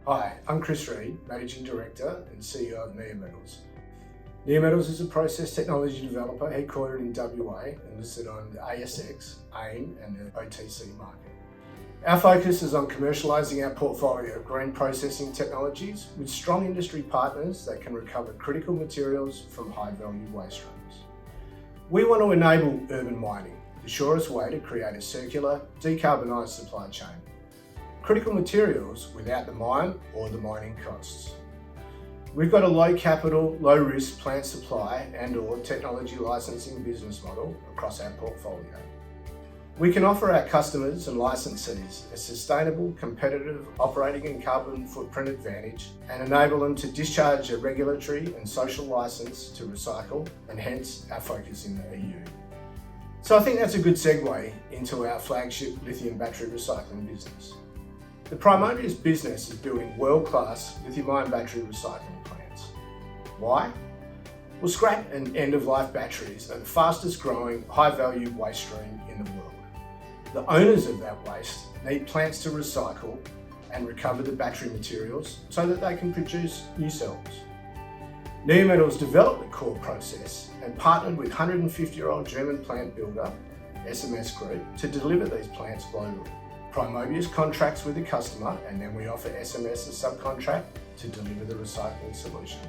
Hi, I'm Chris Reid, Managing Director and CEO of Neometals. Neometals is a process technology developer headquartered in WA and listed on the ASX, AIM and the OTC market. Our focus is on commercialising our portfolio of green processing technologies with strong industry partners that can recover critical materials from high-value waste streams. We want to enable urban mining, the surest way to create a circular, decarbonised supply chain. Critical materials without the mine or the mining costs. We've got a low capital, low risk plant supply and/or technology licensing business model across our portfolio. We can offer our customers and licensees a sustainable, competitive operating and carbon footprint advantage and enable them to discharge a regulatory and social licence to recycle, and hence our focus in the EU. So I think that's a good segue into our flagship lithium battery recycling business. The Primus business is building world-class lithium-ion battery recycling plants. Why? Well, scrap and end-of-life batteries are the fastest growing high-value waste stream in the world. The owners of that waste need plants to recycle and recover the battery materials so that they can produce new cells. Neometals developed the core process and partnered with 150-year-old German plant builder, SMS Group, to deliver these plants globally. Primus contracts with the customer and then we offer SMS a subcontract to deliver the recycling solution.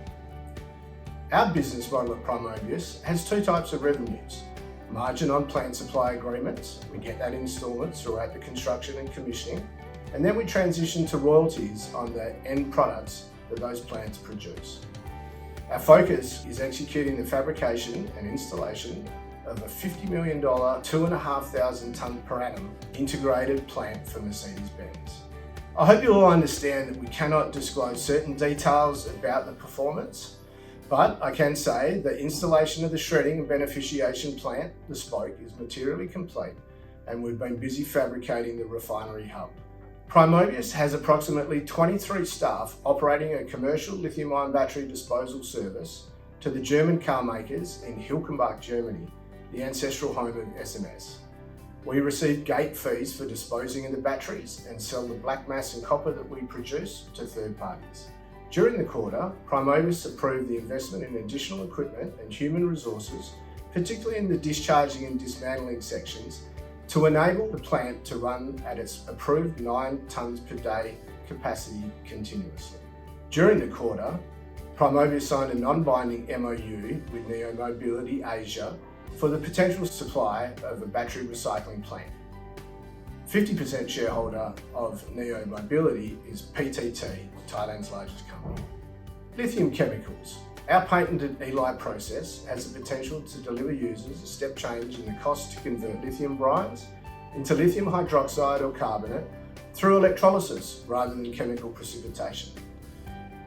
Our business model at Primus has two types of revenues. Margin on plant supply agreements, we get that in installments throughout the construction and commissioning, and then we transition to royalties on the end products that those plants produce. Our focus is executing the fabrication and installation of a $50 million, 2,500 tonne per annum integrated plant for Mercedes-Benz. I hope you all understand that we cannot disclose certain details about the performance, but I can say the installation of the shredding and beneficiation plant, the spoke, is materially complete and we've been busy fabricating the refinery hub. Primus has approximately 23 staff operating a commercial lithium-ion battery disposal service to the German car makers in Hilkenbach, Germany, the ancestral home of SMS. We receive gate fees for disposing of the batteries and sell the black mass and copper that we produce to third parties. During the quarter, Primus approved the investment in additional equipment and human resources, particularly in the discharging and dismantling sections, to enable the plant to run at its approved 9 tonnes per day capacity continuously. During the quarter, Primus signed a non-binding MOU with Neomobility Asia for the potential supply of a battery recycling plant. 50% shareholder of Neomobility is PTT, Thailand's largest company. Lithium chemicals. Our patented ELI process has the potential to deliver users a step change in the cost to convert lithium brines into lithium hydroxide or carbonate through electrolysis rather than chemical precipitation.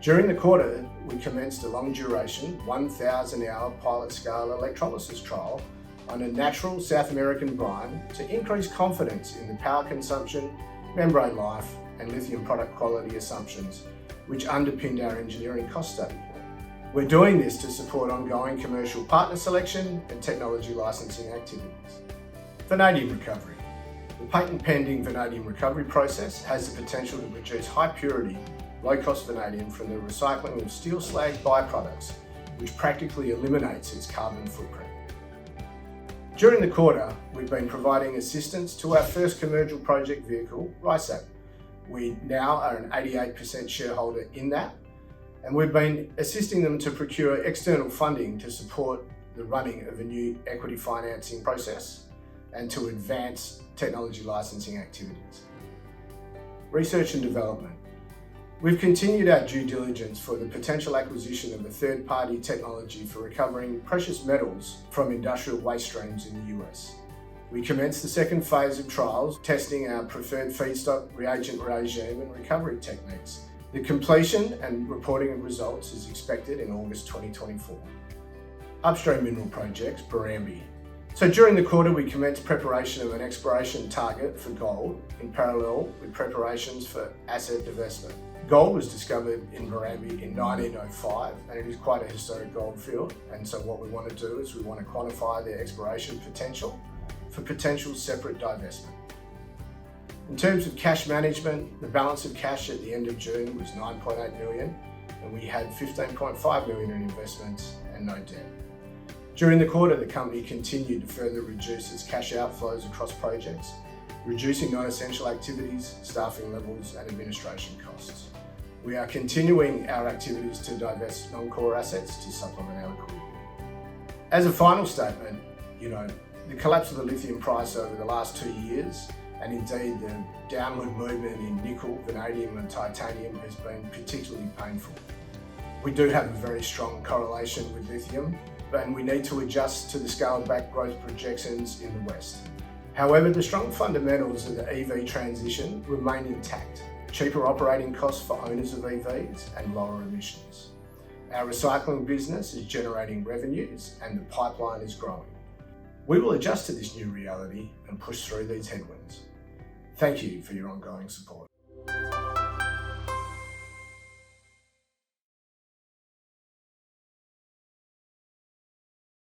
During the quarter, we commenced a long-duration, 1,000-hour pilot-scale electrolysis trial on a natural South American brine to increase confidence in the power consumption, membrane life, and lithium product quality assumptions, which underpinned our engineering cost study. We're doing this to support ongoing commercial partner selection and technology licensing activities. Vadium Recovery. The patent-pending Vadium Recovery process has the potential to produce high-purity, low-cost vanadium from the recycling of steel slag byproducts, which practically eliminates its carbon footprint. During the quarter, we've been providing assistance to our first commercial project vehicle, RISAP. We now are an 88% shareholder in that, and we've been assisting them to procure external funding to support the running of a new equity financing process and to advance technology licensing activities. Research and development. We've continued our due diligence for the potential acquisition of a third-party technology for recovering precious metals from industrial waste streams in the US. We commenced the second phase of trials, testing our preferred feedstock, reagent regime and recovery techniques. The completion and reporting of results is expected in August 2024. Upstream mineral projects, Barrambie. So during the quarter, we commenced preparation of an exploration target for gold in parallel with preparations for asset divestment. Gold was discovered in Barrambie in 1905 and it is quite a historic gold field, and so what we want to do is we want to quantify the exploration potential for potential separate divestment. In terms of cash management, the balance of cash at the end of June was 9.8 million, and we had 15.5 million in investments and no debt. During the quarter, the company continued to further reduce its cash outflows across projects, reducing non-essential activities, staffing levels and administration costs. We are continuing our activities to divest non-core assets to supplement our liquidity. As a final statement, the collapse of the lithium price over the last 2 years, and indeed the downward movement in nickel, vanadium and titanium has been particularly painful. We do have a very strong correlation with lithium, and we need to adjust to the scaled back growth projections in the West. However, the strong fundamentals of the EV transition remain intact. Cheaper operating costs for owners of EVs and lower emissions. Our recycling business is generating revenues and the pipeline is growing. We will adjust to this new reality and push through these headwinds. Thank you for your ongoing support.